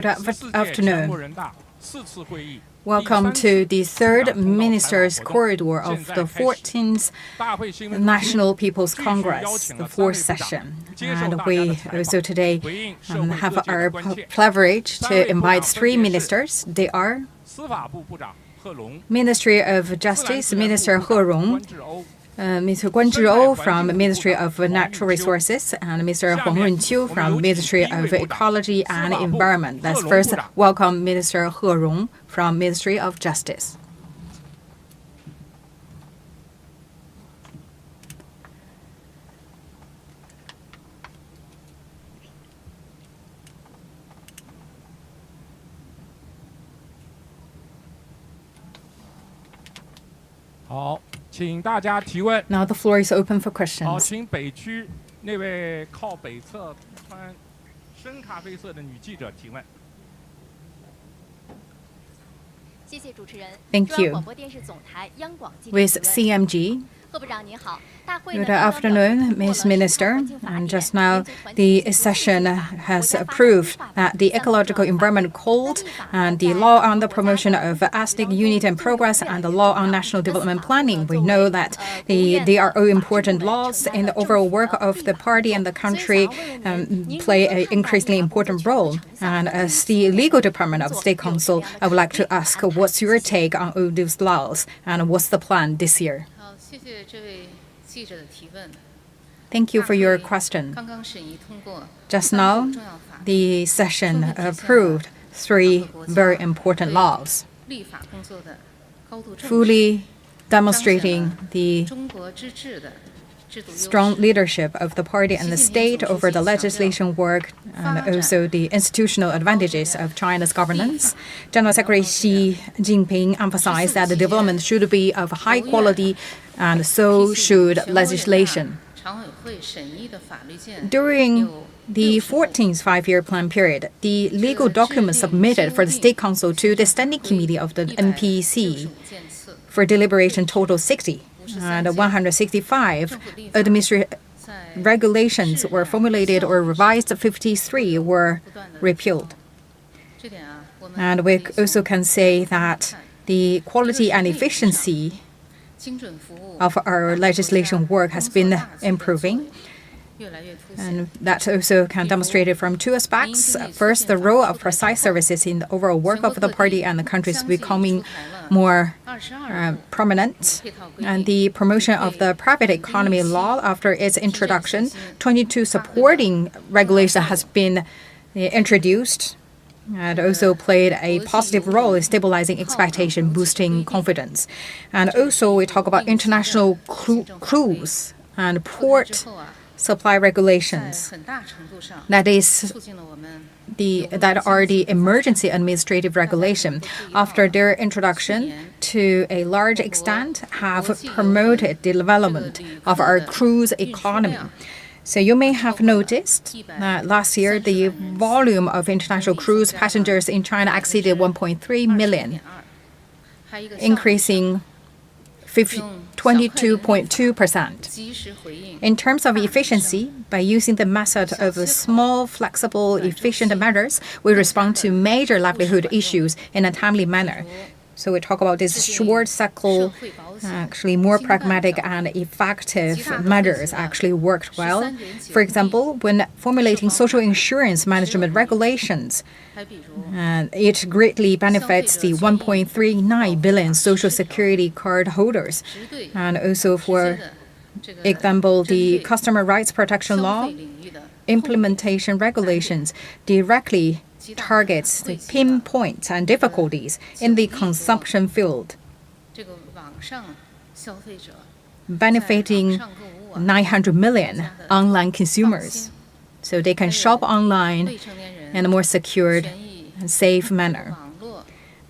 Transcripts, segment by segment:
Good afternoon. Welcome to the third Ministers' Corridor of the 14th National People's Congress, the fourth session. And we also today have our privilege to invite three ministers. They are Ministry of Justice, Minister He Rong, Mr. Guan Zhou from Ministry of Natural Resources, and Mr. Huang Runqiu from Ministry of Ecology and Environment. Let's first welcome Minister He Rong from Ministry of Justice. Now the floor is open for questions. Thank you. With CMG. Good afternoon, Ms. Minister. And just now, the session has approved that the Ecological Environment Code and the Law on the Promotion of Ethnic Unity and Progress and the Law on National Development Planning. We know that they are all important laws in the overall work of the party and the country, play an increasingly important role. And as the legal department of the State Council, I would like to ask, what's your take on all these laws and what's the plan this year? Thank you for your question. Just now, the session approved three very important laws, fully demonstrating the strong leadership of the party and the state over the legislation work and also the institutional advantages of China's governance. General Secretary Xi Jinping emphasized that the development should be of high quality, and so should legislation. During the 14th five-year plan period, the legal documents submitted for the State Council to the Standing Committee of the NPC for deliberation total 60. And 165 administrative regulations were formulated or revised, 53 were repealed. And we also can say that the quality and efficiency of our legislation work has been improving. And that also can demonstrate it from two aspects. First, the role of precise services in the overall work of the party and the country is becoming more prominent. And the promotion of the private economy law after its introduction, 22 supporting regulation has been introduced and also played a positive role in stabilizing expectation, boosting confidence. And also we talk about international cruise and port supply regulations. That are the emergency administrative regulation. After their introduction, to a large extent, have promoted the development of our cruise economy. So you may have noticed that last year the volume of international cruise passengers in China exceeded 1.3 million, increasing 22.2%. In terms of efficiency, by using the method of small, flexible, efficient measures, we respond to major livelihood issues in a timely manner. So we talk about this short cycle, actually more pragmatic and effective measures actually worked well. For example, when formulating social insurance management regulations, it greatly benefits the 1.39 billion social security card holders. And also, for example, the customer rights protection law implementation regulations directly targets the pinpoints and difficulties in the consumption field, benefiting 900 million online consumers, so they can shop online in a more secured and safe manner.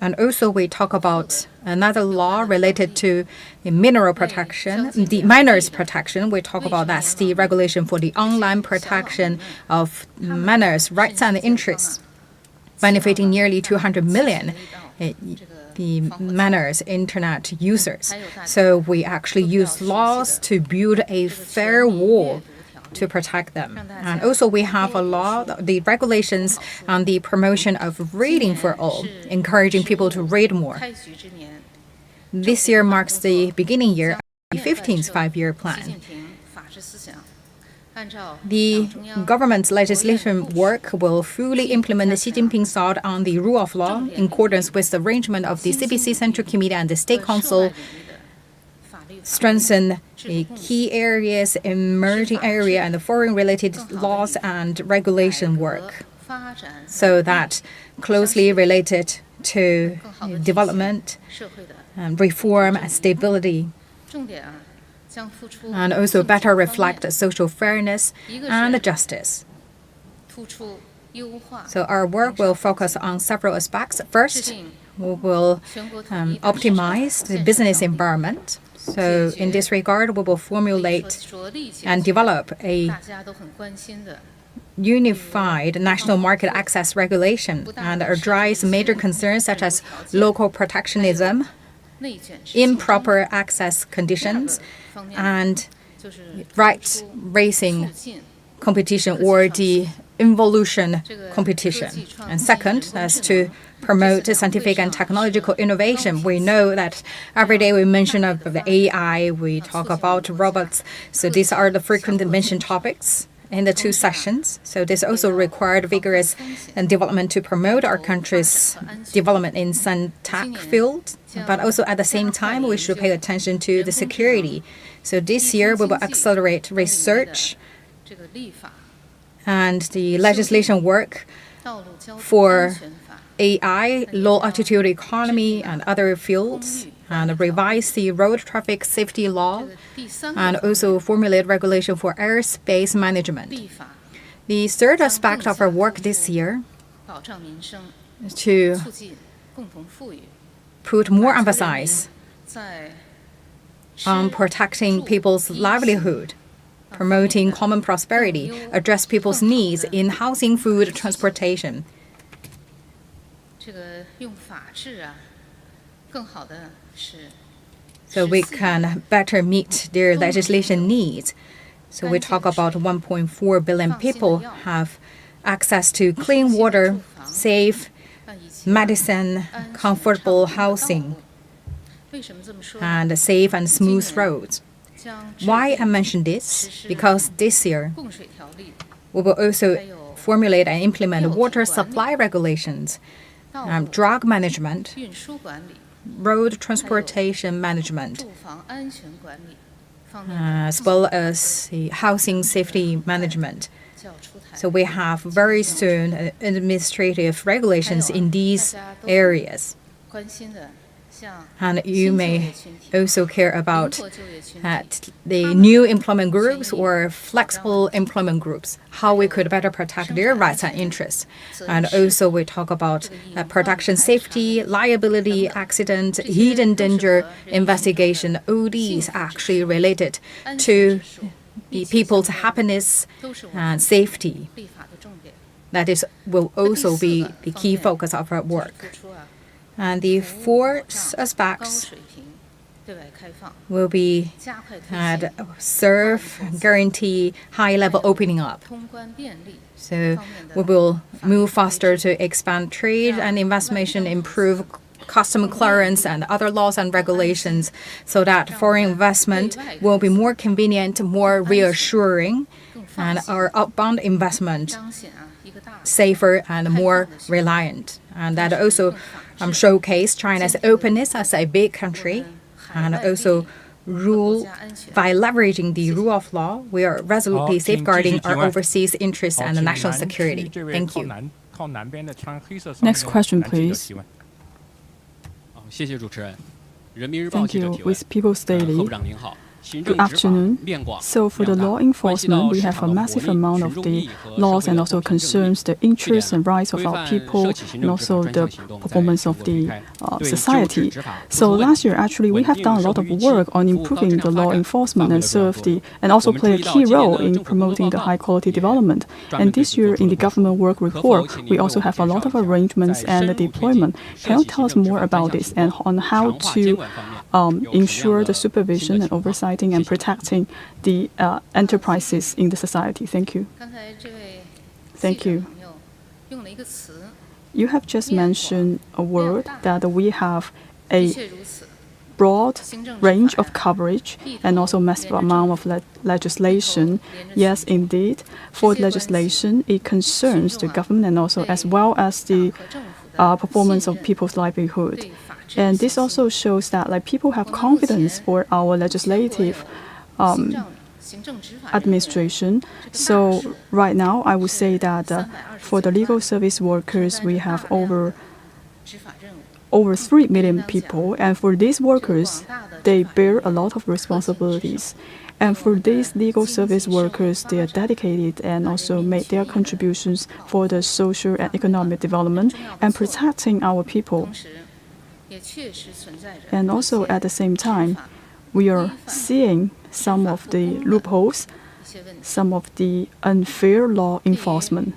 And also we talk about another law related to mineral protection, the miners' protection. We talk about that's the regulation for the online protection of miners' rights and interests, benefiting nearly 200 million the miners' internet users. So we actually use laws to build a fair wall to protect them. And also we have a law, the regulations on the promotion of reading for all, encouraging people to read more. This year marks the beginning year of the 15th five-year plan. The government's legislation work will fully implement the Xi Jinping's thought on the rule of law in accordance with the arrangement of the CPC Central Committee and the State Council, strengthen the key areas, emerging area, and the foreign-related laws and regulation work, so that closely related to development, reform, and stability, and also better reflect social fairness and justice. So our work will focus on several aspects. First, we will optimize the business environment. So in this regard, we will formulate and develop a unified national market access regulation and address major concerns such as local protectionism, improper access conditions, and right-raising competition or the involution competition. And second, that's to promote scientific and technological innovation. We know that every day we mention of the AI, we talk about robots. So these are the frequent mentioned topics in the two sessions. So this also required vigorous development to promote our country's development in scientific field. But also at the same time, we should pay attention to the security. So this year we will accelerate research and the legislation work for AI, low-altitude economy, and other fields, and revise the road traffic safety law, and also formulate regulation for airspace management. The third aspect of our work this year is to put more emphasis on protecting people's livelihood, promoting common prosperity, address people's needs in housing, food, transportation. So we can better meet their legislation needs. So we talk about 1.4 billion people have access to clean water, safe medicine, comfortable housing, and safe and smooth roads. Why I mention this? Because this year we will also formulate and implement water supply regulations, drug management, road transportation management, as well as the housing safety management. So we have very soon administrative regulations in these areas. And you may also care about the new employment groups or flexible employment groups, how we could better protect their rights and interests. And also we talk about production safety, liability, accident, hidden danger investigation. All these actually related to the people's happiness and safety. That will also be the key focus of our work. And the fourth aspects will be guarantee high-level opening up. So we will move faster to expand trade and investment, improve custom clearance and other laws and regulations so that foreign investment will be more convenient, more reassuring, and our outbound investment safer and more reliant. And that also showcase China's openness as a big country, and also by leveraging the rule of law, we are resolutely safeguarding our overseas interests and national security. Thank you. Next question, please. Thank you. With People's Daily. Good afternoon. So for the law enforcement, we have a massive amount of the laws and also concerns the interests and rights of our people and also the performance of the society. So last year, actually, we have done a lot of work on improving the law enforcement and also play a key role in promoting the high-quality development. And this year, in the government work report, we also have a lot of arrangements and the deployment. Can you tell us more about this and on how to ensure the supervision and oversight fighting and protecting the enterprises in the society. Thank you. Thank you. You have just mentioned a word that we have a broad range of coverage and also massive amount of legislation. Yes, indeed. For legislation, it concerns the government and also as well as the performance of people's livelihood. And this also shows that people have confidence for our legislative administration. So right now, I would say that for the legal service workers, we have over 3 million people, and for these workers, they bear a lot of responsibilities. And for these legal service workers, they are dedicated and also make their contributions for the social and economic development and protecting our people. And also at the same time, we are seeing some of the loopholes, some of the unfair law enforcement.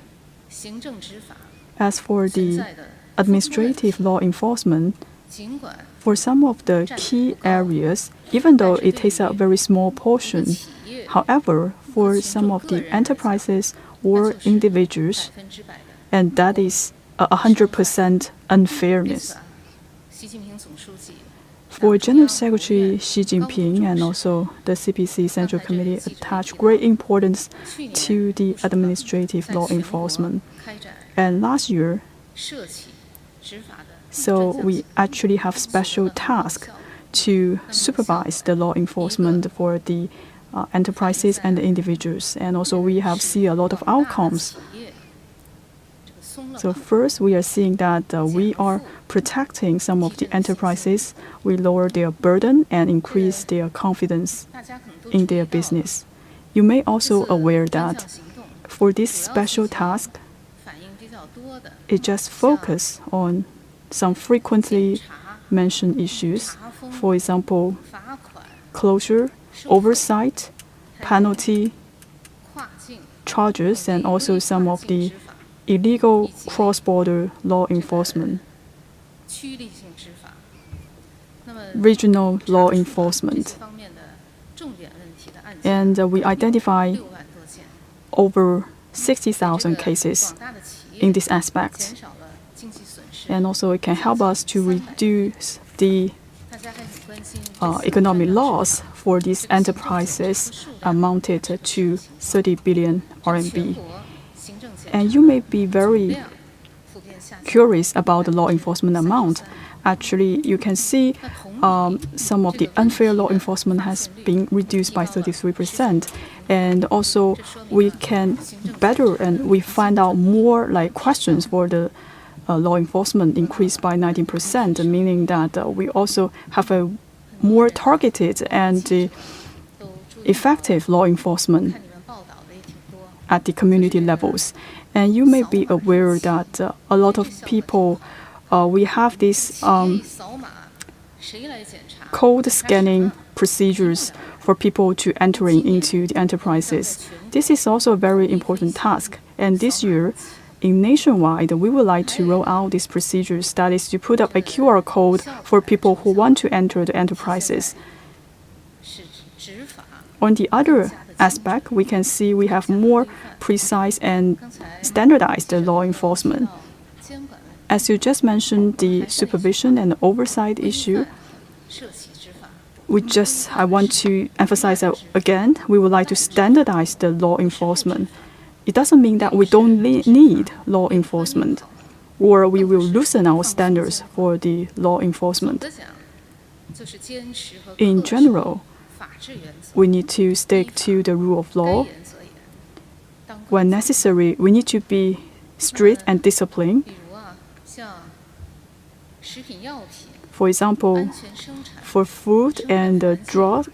As for the administrative law enforcement, for some of the key areas, even though it takes a very small portion, however, for some of the enterprises or individuals, and that is 100% unfairness. For General Secretary Xi Jinping and also the CPC Central Committee attach great importance to the administrative law enforcement. And last year, so we actually have special tasks to supervise the law enforcement for the enterprises and the individuals. And also we have seen a lot of outcomes. So first, we are seeing that we are protecting some of the enterprises. We lower their burden and increase their confidence in their business. You may also aware that for this special task, it just focuses on some frequently mentioned issues. For example, closure, oversight, penalty, charges, and also some of the illegal cross-border law enforcement, regional law enforcement. And we identify over 60,000 cases in this aspect. And also it can help us to reduce the economic loss for these enterprises amounted to 30 billion RMB. And you may be very curious about the law enforcement amount. Actually, you can see some of the unfair law enforcement has been reduced by 33%. And also, we can better and we find out more questions for the law enforcement increased by 19%, meaning that we also have a more targeted and effective law enforcement at the community levels. And you may be aware that a lot of people, we have these code scanning procedures for people to entering into the enterprises. This is also a very important task. And this year, in nationwide, we would like to roll out these procedures, that is to put up a QR code for people who want to enter the enterprises. On the other aspect, we can see we have more precise and standardized law enforcement. As you just mentioned, the supervision and oversight issue, I want to emphasize that again, we would like to standardize the law enforcement. It doesn't mean that we don't need law enforcement, or we will loosen our standards for the law enforcement. In general, we need to stick to the rule of law. When necessary, we need to be strict and disciplined. For example, for food and drug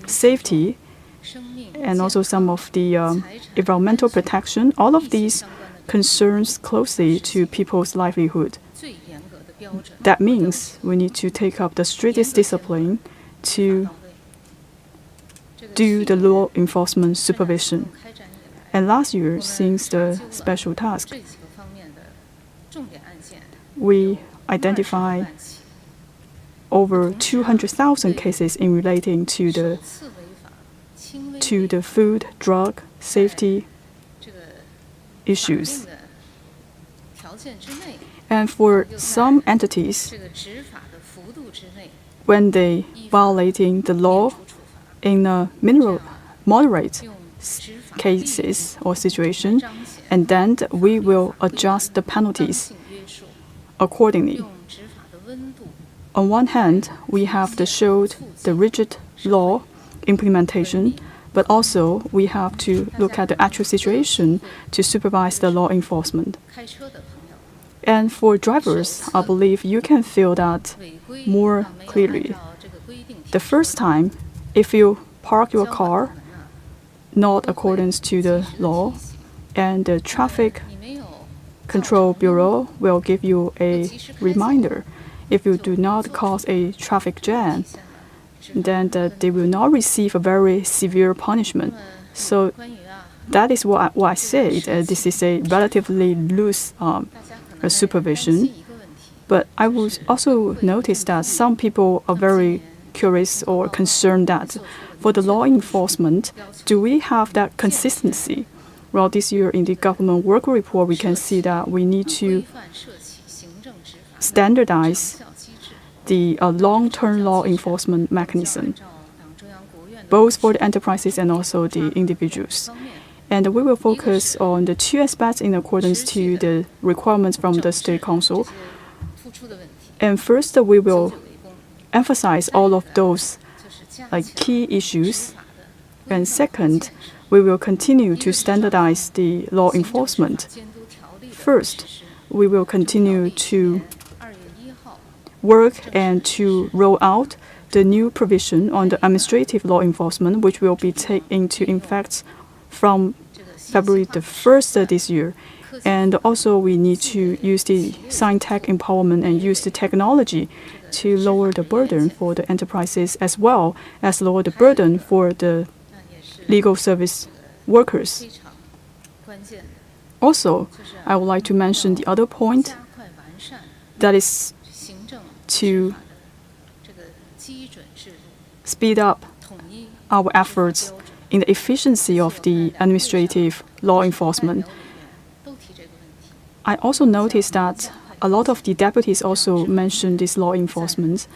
safety, and also some of the environmental protection, all of these concerns closely to people's livelihood. That means we need to take up the strictest discipline to do the law enforcement supervision. And last year, since the special task, we identify over 200,000 cases in relating to the food, drug, safety issues. And for some entities, when they violating the law in a moderate cases or situation, and then we will adjust the penalties accordingly. On one hand, we have to show the rigid law implementation, but also we have to look at the actual situation to supervise the law enforcement. And for drivers, I believe you can feel that more clearly. The first time, if you park your car not according to the law, and the Traffic Control Bureau will give you a reminder. If you do not cause a traffic jam, then they will not receive a very severe punishment. So that is what I said. This is a relatively loose supervision. But I would also notice that some people are very curious or concerned that for the law enforcement, do we have that consistency? Well, this year in the government work report, we can see that we need to standardize the long-term law enforcement mechanism, both for the enterprises and also the individuals. And we will focus on the two aspects in accordance to the requirements from the State Council. And first, we will emphasize all of those key issues. And second, we will continue to standardize the law enforcement. First, we will continue to work and to roll out the new provision on the administrative law enforcement, which will be taken into effect from February the 1st this year. And also, we need to use the science-tech empowerment and use the technology to lower the burden for the enterprises as well as lower the burden for the legal service workers. Also, I would like to mention the other point, that is to speed up our efforts in the efficiency of the administrative law enforcement. I also noticed that a lot of the deputies also mentioned this law enforcement.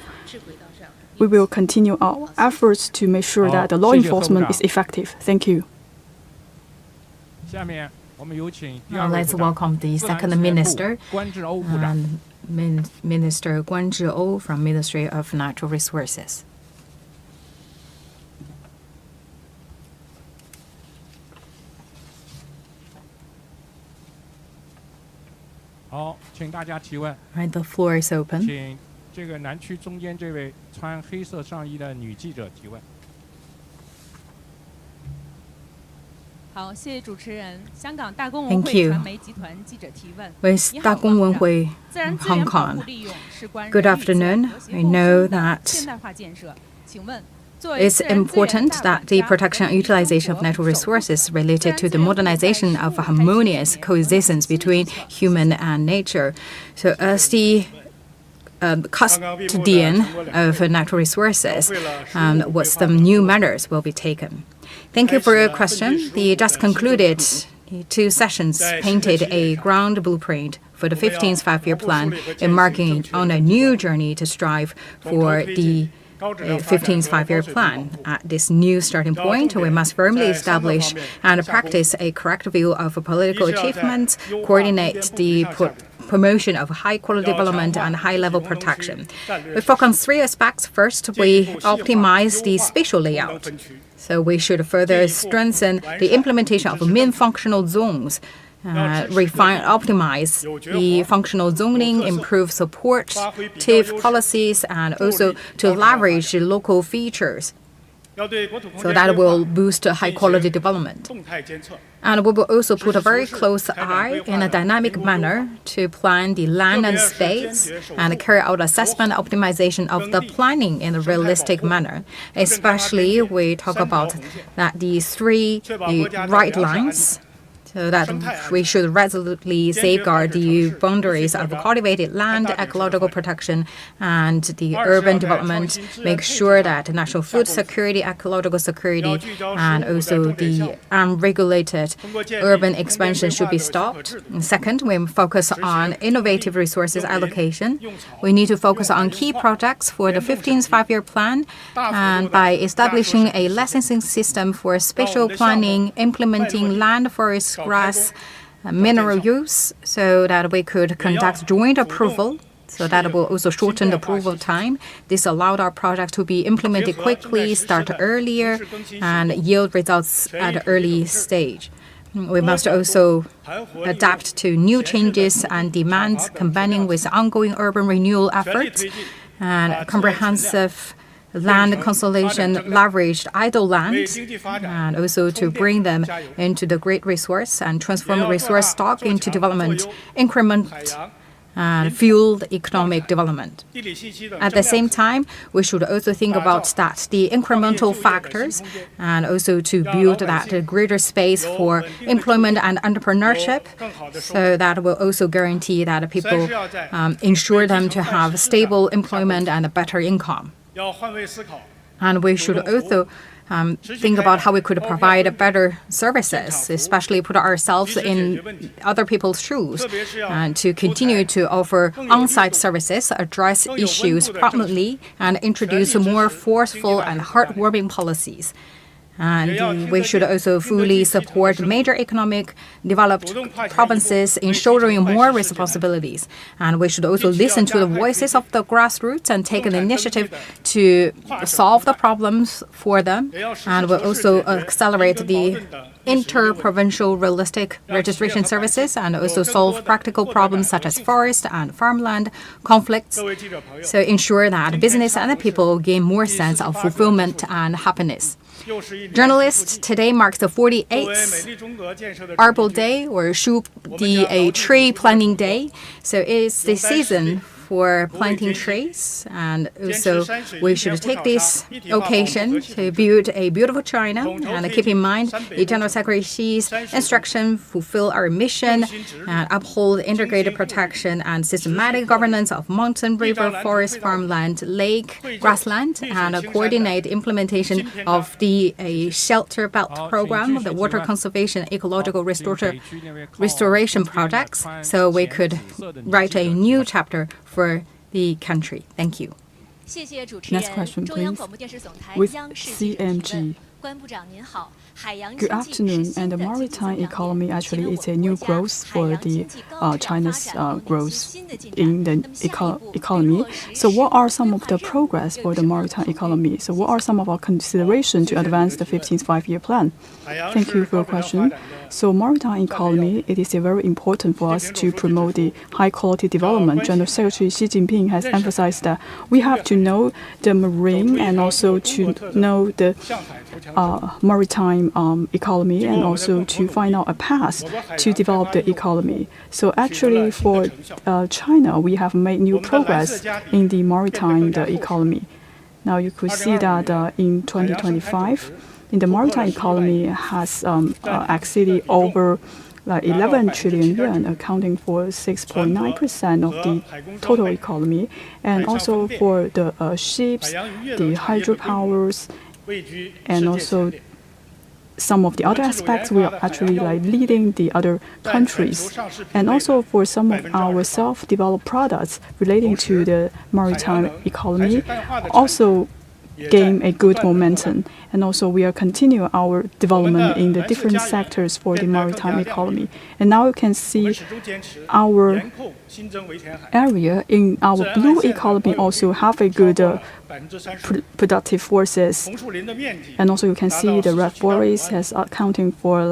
We will continue our efforts to make sure that the law enforcement is effective. Thank you. Now let's welcome the second minister, Minister Guan Zhiou from Ministry of Natural Resources. Right, the floor is open. 这个南区中间这位穿黑色上衣的女记者提问。好，谢谢主持人。香港大公文会传媒集团记者提问。With 大公文会 Hong Kong. Good afternoon. I know that it's important that the protection and utilization of natural resources related to the modernization of a harmonious coexistence between human and nature. So as the custodian of natural resources, what some new measures will be taken? Thank you for your question. The just concluded 2 sessions painted a ground blueprint for the 15th five-year plan, embarking on a new journey to strive for the 15th five-year plan. At this new starting point, we must firmly establish and practice a correct view of political achievements, coordinate the promotion of high-quality development and high-level protection. We focus on 3 aspects. First, we optimize the spatial layout. So we should further strengthen the implementation of main functional zones, refine, optimize the functional zoning, improve supportive policies, and also to leverage local features. So that will boost high-quality development. And we will also put a very close eye in a dynamic manner to plan the land and space and carry out assessment optimization of the planning in a realistic manner. Especially, we talk about that the 3 right lines, So that we should resolutely safeguard the boundaries of cultivated land, ecological protection, and the urban development, make sure that national food security, ecological security, and also the unregulated urban expansion should be stopped. And second, we focus on innovative resources allocation. We need to focus on key projects for the 15th five-year plan, and by establishing a licensing system for spatial planning, implementing land, forest, grass, mineral use, so that we could conduct joint approval, so that will also shorten the approval time. This allowed our projects to be implemented quickly, start earlier, and yield results at an early stage. We must also adapt to new changes and demands, combining with ongoing urban renewal efforts and comprehensive land consolidation, leveraged idle land, and also to bring them into the great resource and transform resource stock into development, increment, and fuel economic development. At the same time, we should also think about that, the incremental factors, and also to build that greater space for employment and entrepreneurship, so that will also guarantee that people ensure them to have stable employment and a better income. And we should also think about how we could provide better services, especially put ourselves in other people's shoes, and to continue to offer on-site services, address issues promptly, and introduce more forceful and heartwarming policies. And we should also fully support major economic developed provinces in shouldering more responsibilities. And we should also listen to the voices of the grassroots and take an initiative to solve the problems for them. And we'll also accelerate the inter-provincial realistic registration services and also solve practical problems such as forest and farmland conflicts. So ensure that business and the people gain more sense of fulfillment and happiness. Journalists, today marks the 48th Arbor Day, or a tree planting day. So it is the season for planting trees, and also we should take this occasion to build a beautiful China, and keep in mind the General Secretary Xi's instruction, fulfill our mission, and uphold integrated protection and systematic governance of mountain, river, forest, farmland, lake, grassland, and coordinate implementation of the shelter belt program of the water conservation ecological restoration projects, so we could write a new chapter for the country. Thank you. Next question, please. With CMG. Good afternoon. And the maritime economy actually is a new growth for the China's growth in the economy. So what are some of the progress for the maritime economy? So what are some of our considerations to advance the 15th five-year plan? Thank you for your question. So maritime economy, it is very important for us to promote the high-quality development. General Secretary Xi Jinping has emphasized that we have to know the marine and also to know the maritime economy, and also to find out a path to develop the economy. So actually for China, we have made new progress in the maritime economy. Now you could see that in 2025, in the maritime economy has exceeded over 11 trillion yuan, accounting for 6.9% of the total economy. And also for the ships, the hydropowers, and also some of the other aspects, we are actually leading the other countries. And also for some of our self-developed products relating to the maritime economy, also gain a good momentum. And also we are continuing our development in the different sectors for the maritime economy. And now you can see our area in our blue economy also have a good productive forces. And also you can see the red forest has accounting for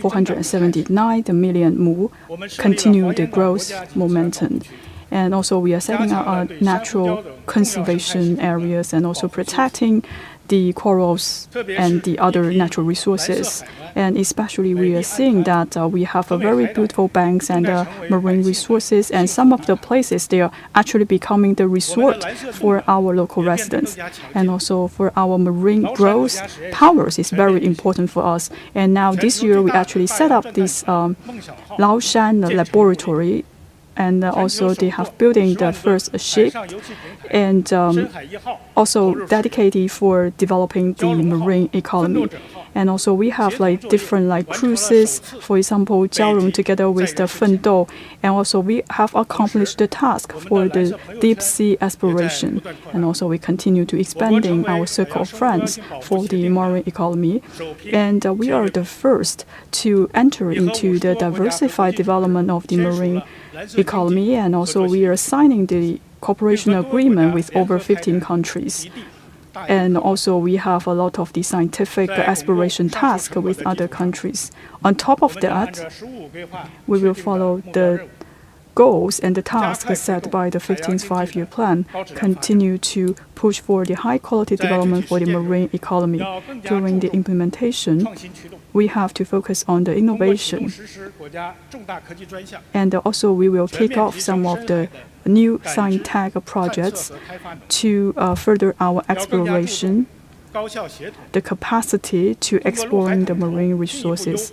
479 million mu, continue the growth momentum. And also we are setting up natural conservation areas and also protecting the corals and the other natural resources. And especially we are seeing that we have a very beautiful banks and marine resources, and some of the places they are actually becoming the resort for our local residents. And also for our marine growth powers is very important for us. And now this year we actually set up this Laoshan laboratory, and also they have building the first ship, and also dedicated for developing the marine economy. And also we have like different like cruises, for example, Jiaorong together with the Fendou, and also we have accomplished the task for the deep sea exploration. And also we continue to expanding our circle of friends for the marine economy. And we are the first to enter into the diversified development of the marine economy, and also we are signing the cooperation agreement with over 15 countries. And also we have a lot of the scientific exploration tasks with other countries. On top of that, we will follow the goals and the tasks set by the 15th five-year plan, continue to push for the high-quality development for the marine economy. During the implementation, we have to focus on the innovation. And also we will kick off some of the new science-tech projects to further our exploration, the capacity to exploring the marine resources.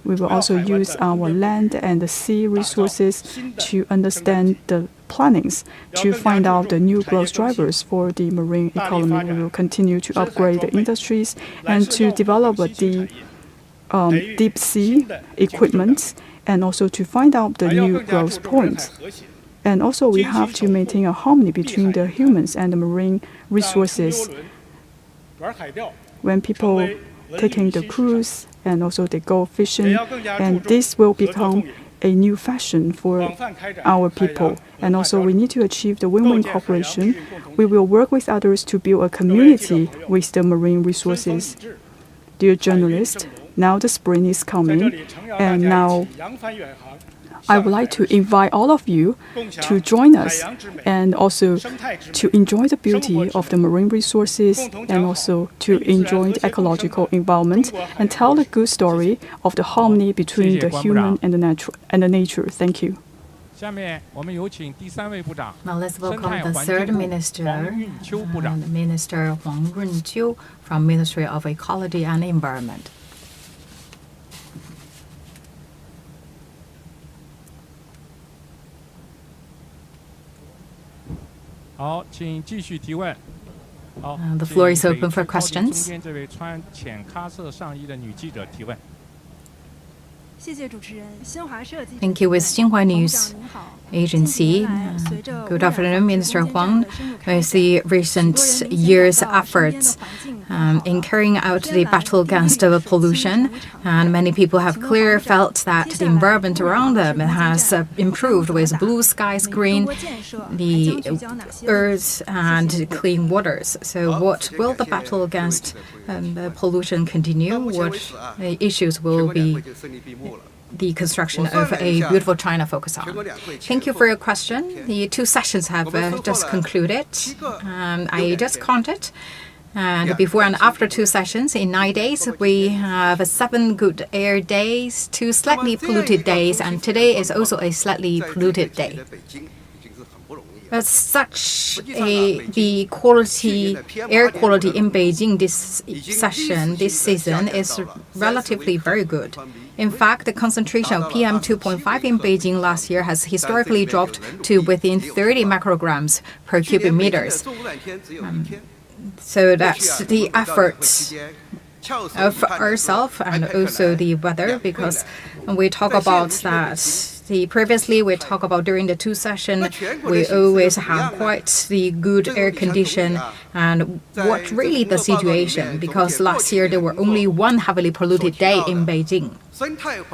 We will also use our land and the sea resources to understand the plannings to find out the new growth drivers for the marine economy. We will continue to upgrade the industries and to develop the deep sea equipment, and also to find out the new growth points. And also we have to maintain a harmony between the humans and the marine resources. When people taking the cruise and also they go fishing, and this will become a new fashion for our people. And also we need to achieve the win-win cooperation. We will work with others to build a community with the marine resources. Dear journalists, now the spring is coming, and now I would like to invite all of you to join us and also to enjoy the beauty of the marine resources, and also to enjoy the ecological environment and tell the good story of the harmony between the human and the nature. Thank you. Now let's welcome the third minister, Minister Huang Runqiu from Ministry of Ecology and Environment. The floor is open for questions. Thank you. With Xinhua News Agency. Good afternoon, Minister Huang. With the recent years' efforts in carrying out the battle against pollution, and many people have clearly felt that the environment around them has improved with blue skies, green, the earth, and clean waters. So what will the battle against pollution continue? What issues will be the construction of a beautiful China focus on? Thank you for your question. The 2 sessions have just concluded. I just counted. And before and after 2 sessions, in 9 days, we have 7 good air days, 2 slightly polluted days, and today is also a slightly polluted day. As such, the air quality in Beijing this season is relatively very good. In fact, the concentration of PM 2.5 in Beijing last year has historically dropped to within 30 micrograms per cubic meters. So that's the efforts of ourselves and also the weather, because when we talk about that, previously we talk about during the 2 sessions, we always have quite the good air condition. And what really the situation, because last year there were only 1 heavily polluted day in Beijing.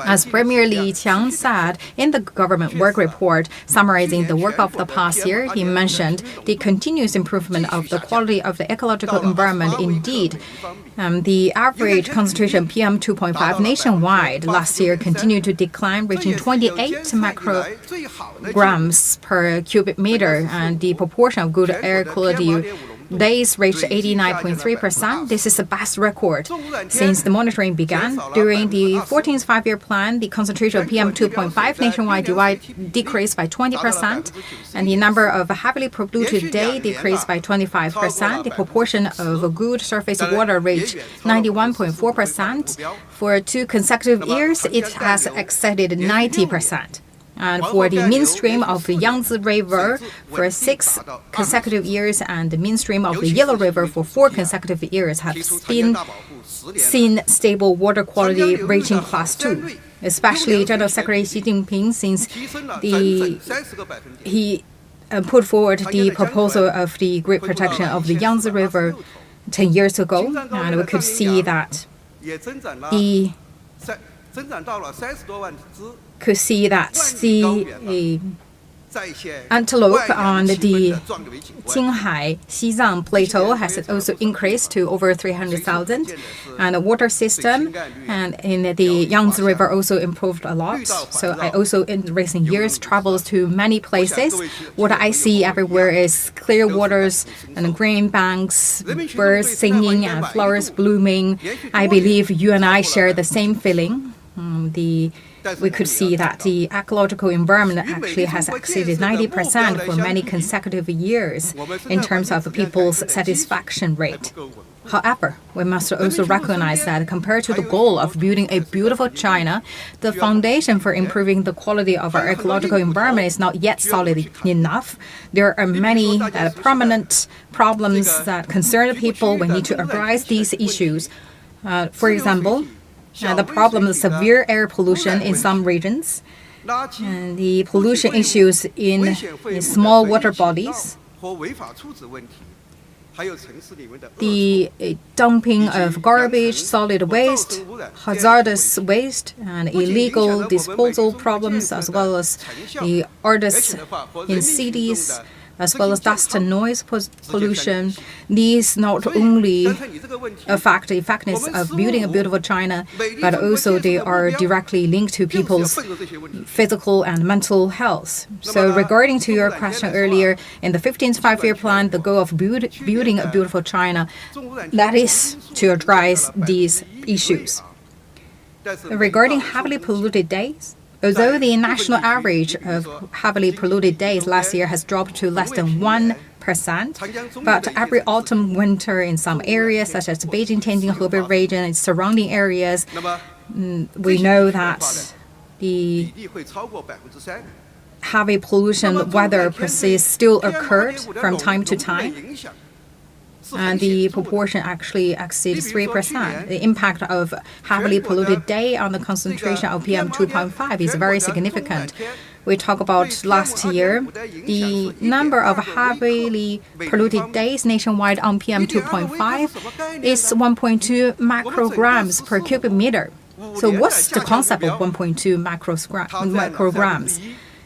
As Premier Li Qiang said in the government work report summarizing the work of the past year, he mentioned the continuous improvement of the quality of the ecological environment. Indeed, the average concentration PM 2.5 nationwide last year continued to decline, reaching 28 micrograms per cubic meter, and the proportion of good air quality days reached 89.3%. This is the best record since the monitoring began. During the 14th five-year plan, the concentration of PM2.5 nationwide decreased by 20%, and the number of heavily polluted days decreased by 25%. The proportion of good surface water reached 91.4%. For 2 consecutive years, it has exceeded 90%. And for the mainstream of the Yangtze River for 6 consecutive years, and the mainstream of the Yellow River for 4 consecutive years have seen stable water quality reaching class 2. Especially General Secretary Xi Jinping, since he put forward the proposal of the grid protection of the Yangtze River 10 years ago, and we could see that the antelope on the Qinghai Xizang plateau has also increased to over 300,000, and the water system and in the Yangtze River also improved a lot. So I also in recent years travels to many places. What I see everywhere is clear waters and green banks, birds singing and flowers blooming. I believe you and I share the same feeling. We could see that the ecological environment actually has exceeded 90% for many consecutive years in terms of people's satisfaction rate. However, we must also recognize that compared to the goal of building a beautiful China, the foundation for improving the quality of our ecological environment is not yet solid enough. There are many prominent problems that concern the people. We need to address these issues. For example, the problem of severe air pollution in some regions, and the pollution issues in small water bodies, the dumping of garbage, solid waste, hazardous waste, and illegal disposal problems, as well as the odors in cities, as well as dust and noise pollution. These not only affect the effectiveness of building a beautiful China, but also they are directly linked to people's physical and mental health. So regarding to your question earlier, in the 15th five-year plan, the goal of building a beautiful China, that is to address these issues. Regarding heavily polluted days, although the national average of heavily polluted days last year has dropped to less than 1%, but every autumn, winter in some areas, such as Beijing, Tianjin, Hebei region and surrounding areas, we know that the heavy pollution weather persists still occurred from time to time. And the proportion actually exceeds 3%. The impact of heavily polluted day on the concentration of PM2.5 is very significant. We talk about last year, the number of heavily polluted days nationwide on PM2.5 is 1.2 micrograms per cubic meter. So what's the concept of 1.2 micrograms?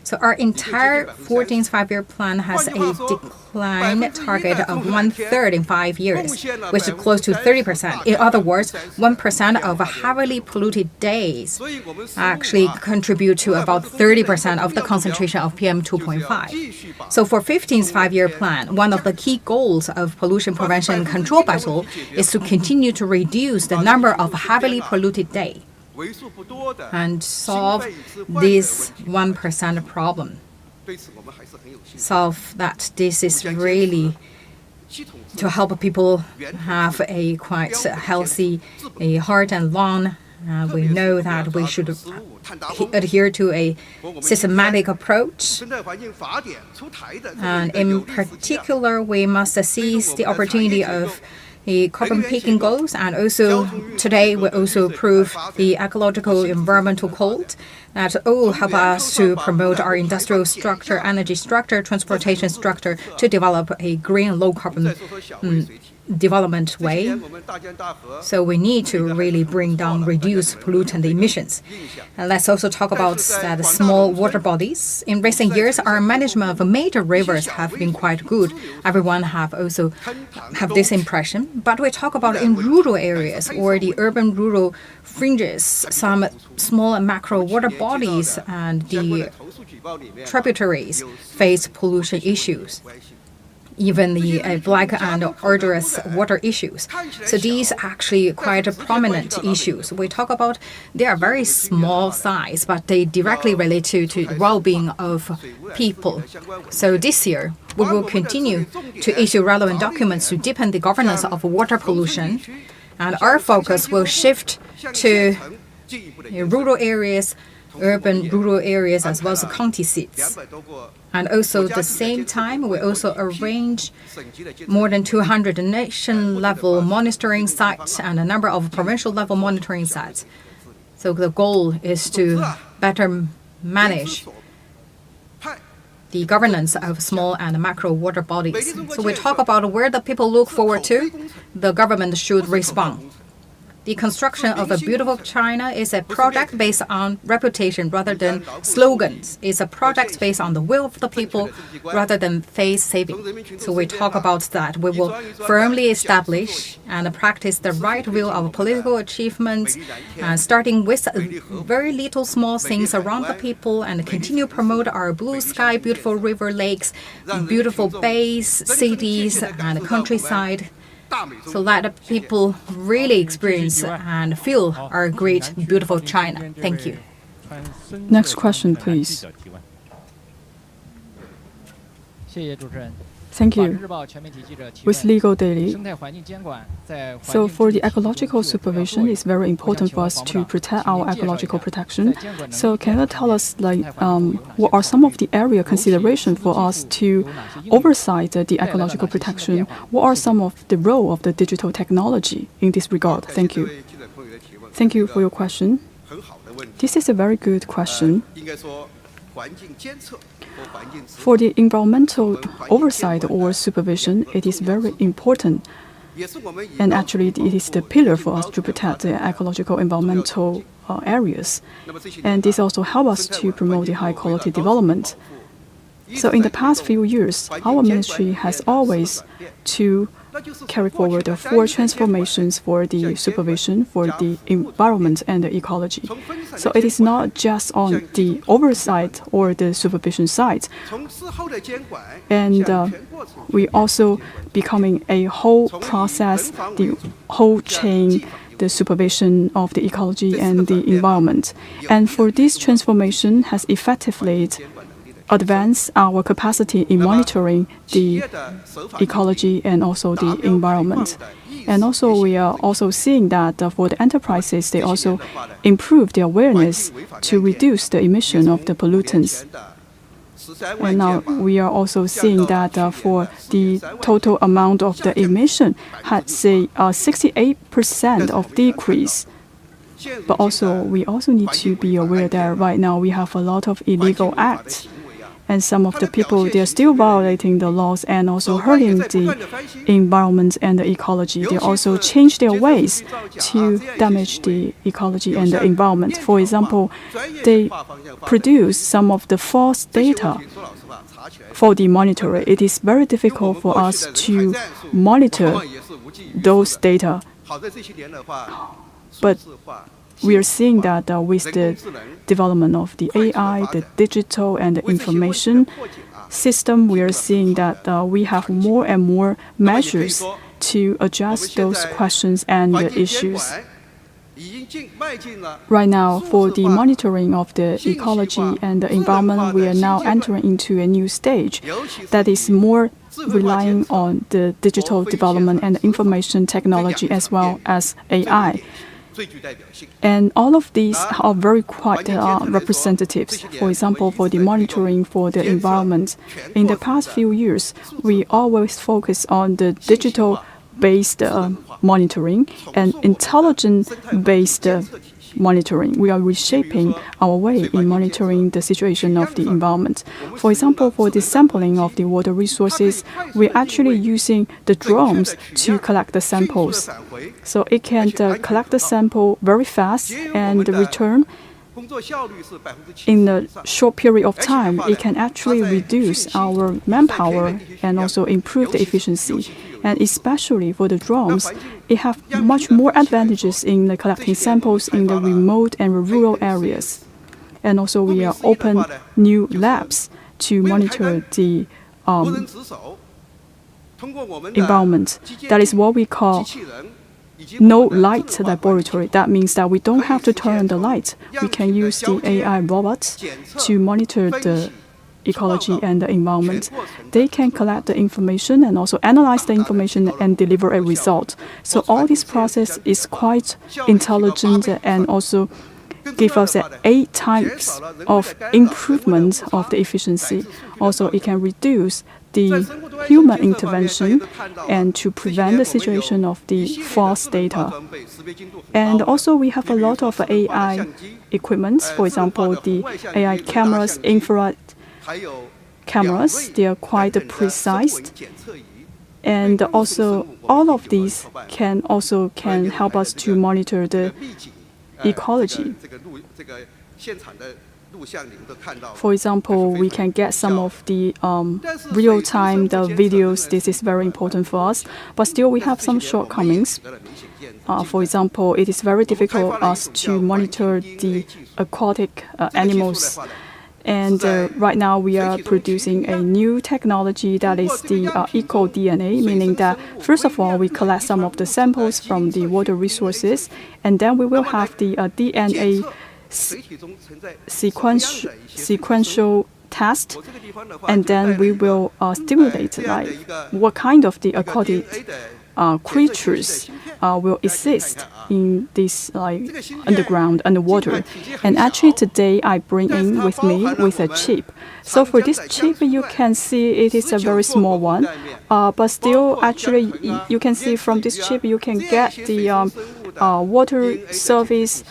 So our entire 14th five-year plan has a decline target of 1/3 in 5 years, which is close to 30%. In other words, 1% of heavily polluted days actually contribute to about 30% of the concentration of PM2.5. So for 15th five-year plan, one of the key goals of pollution prevention and control battle is to continue to reduce the number of heavily polluted days and solve this 1% problem. Solve that. This is really to help people have a quite healthy heart and lung. We know that we should adhere to a systematic approach. And in particular, we must seize the opportunity of the carbon peaking goals, and also today we also approve the ecological environmental code that all help us to promote our industrial structure, energy structure, transportation structure to develop a green, low carbon development way. So we need to really bring down, reduce pollutant emissions. And let's also talk about the small water bodies. In recent years, our management of major rivers have been quite good. Everyone have also have this impression. But we talk about in rural areas or the urban rural fringes, some small and macro water bodies and the tributaries face pollution issues. even the black and odorous water issues. So these are actually quite prominent issues. We talk about they are very small size, but they directly relate to the well-being of people. So this year, we will continue to issue relevant documents to deepen the governance of water pollution. And our focus will shift to rural areas, urban rural areas, as well as county seats. And also at the same time, we also arrange more than 200 nation-level monitoring sites and a number of provincial-level monitoring sites. So the goal is to better manage the governance of small and macro water bodies. So we talk about where the people look forward to, the government should respond. The construction of a beautiful China is a project based on reputation rather than slogans. It's a project based on the will of the people rather than face saving. So we talk about that. We will firmly establish and practice the right will of political achievements, starting with very little small things around the people, and continue to promote our blue sky, beautiful river lakes, beautiful bays, cities, and countryside, so that people really experience and feel our great, beautiful China. Thank you. Next question, please. Thank you. With Legal Daily, so for the ecological supervision, it's very important for us to protect our ecological protection. So can you tell us, what are some of the area consideration for us to oversight the ecological protection? What are some of the role of the digital technology in this regard? Thank you. Thank you for your question. This is a very good question. For the environmental oversight or supervision, it is very important. And actually, it is the pillar for us to protect the ecological environmental areas. And this also helps us to promote the high-quality development. So in the past few years, our ministry has always to carry forward the 4 transformations for the supervision, for the environment and the ecology. So it is not just on the oversight or the supervision side. And we also becoming a whole process, the whole chain, the supervision of the ecology and the environment. And for this transformation has effectively advance our capacity in monitoring the ecology and also the environment. And also we are also seeing that for the enterprises, they also improve their awareness to reduce the emission of the pollutants. And now we are also seeing that for the total amount of the emission had, say, 68% of decrease. But also we also need to be aware that right now we have a lot of illegal acts. And some of the people, they are still violating the laws and also hurting the environment and the ecology. They also change their ways to damage the ecology and the environment. For example, they produce some of the false data for the monitoring. It is very difficult for us to monitor those data. But we are seeing that with the development of the AI, the digital and the information system, we are seeing that we have more and more measures to address those questions and the issues. Right now, for the monitoring of the ecology and the environment, we are now entering into a new stage that is more relying on the digital development and information technology as well as AI. And all of these are very quite representatives. For example, for the monitoring for the environment, in the past few years, we always focus on the digital-based monitoring and intelligent-based monitoring. We are reshaping our way in monitoring the situation of the environment. For example, for the sampling of the water resources, we're actually using the drones to collect the samples. So it can collect the sample very fast and return in a short period of time. It can actually reduce our manpower and also improve the efficiency. And especially for the drones, it has much more advantages in collecting samples in the remote and rural areas. And also we are open new labs to monitor the environment. That is what we call no light laboratory. That means that we don't have to turn on the light. We can use the AI robots to monitor the ecology and the environment. They can collect the information and also analyze the information and deliver a result. So all this process is quite intelligent and also give us 8 times of improvement of the efficiency. Also, it can reduce the human intervention and to prevent the situation of the false data. And also, we have a lot of AI equipment. For example, the AI cameras, infrared cameras, they are quite precise. And also, all of these can help us to monitor the ecology. For example, we can get some of the real-time videos. This is very important for us, but still we have some shortcomings. For example, it is very difficult for us to monitor the aquatic animals. And right now we are producing a new technology that is the eco-DNA, meaning that first of all we collect some of the samples from the water resources, and then we will have the DNA sequential test, and then we will stimulate like what kind of the aquatic creatures will exist in this underground, underwater. And actually today I bring in with me with a chip. So for this chip you can see it is a very small one, but still actually you can see from this chip you can get the water surface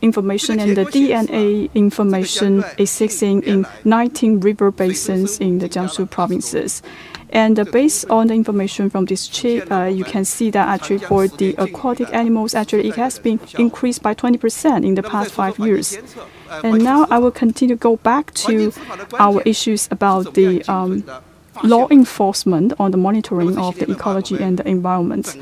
information and the DNA information existing in 19 river basins in the Jiangsu provinces. And based on the information from this chip, you can see that actually for the aquatic animals, actually it has been increased by 20% in the past 5 years. And now I will continue to go back to our issues about the law enforcement on the monitoring of the ecology and the environment.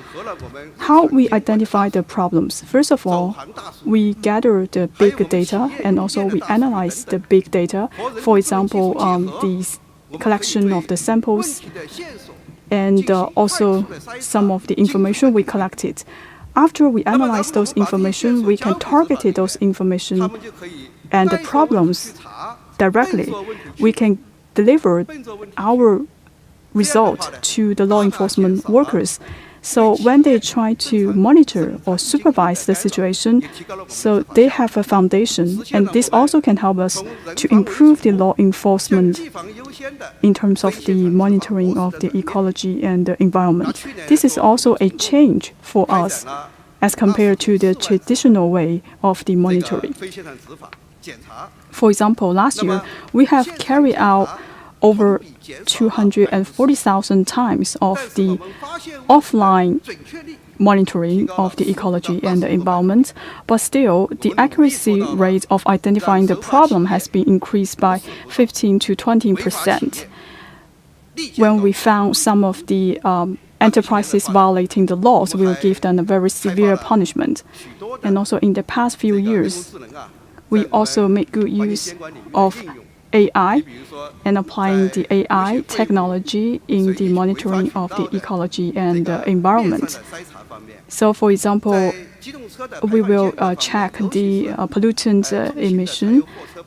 How we identify the problems? First of all, we gather the big data and also we analyze the big data. For example, the collection of the samples and also some of the information we collected. After we analyze those information, we can target those information and the problems directly. We can deliver our result to the law enforcement workers. So when they try to monitor or supervise the situation, so they have a foundation, and this also can help us to improve the law enforcement in terms of the monitoring of the ecology and the environment. This is also a change for us as compared to the traditional way of the monitoring. For example, last year, we have carried out over 240,000 times of the offline monitoring of the ecology and the environment, but still the accuracy rate of identifying the problem has been increased by 15 to 20%. When we found some of the enterprises violating the laws, we will give them a very severe punishment. And also in the past few years, we also make good use of AI and applying the AI technology in the monitoring of the ecology and the environment. So, for example, we will check the pollutant emission,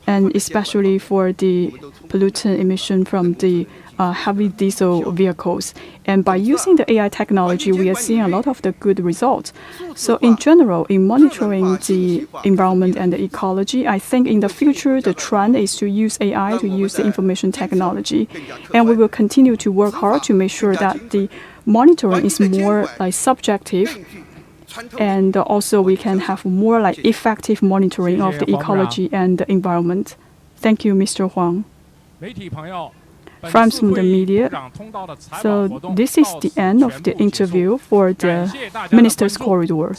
and especially for the pollutant emission from the heavy diesel vehicles. And by using the AI technology, we are seeing a lot of the good results. So in general, in monitoring the environment and the ecology, I think in the future, the trend is to use AI, to use the information technology. And we will continue to work hard to make sure that the monitoring is more subjective, and also we can have more effective monitoring of the ecology and the environment. Thank you, Mr. Huang. Friends from the media, so this is the end of the interview for the Minister's Corridor.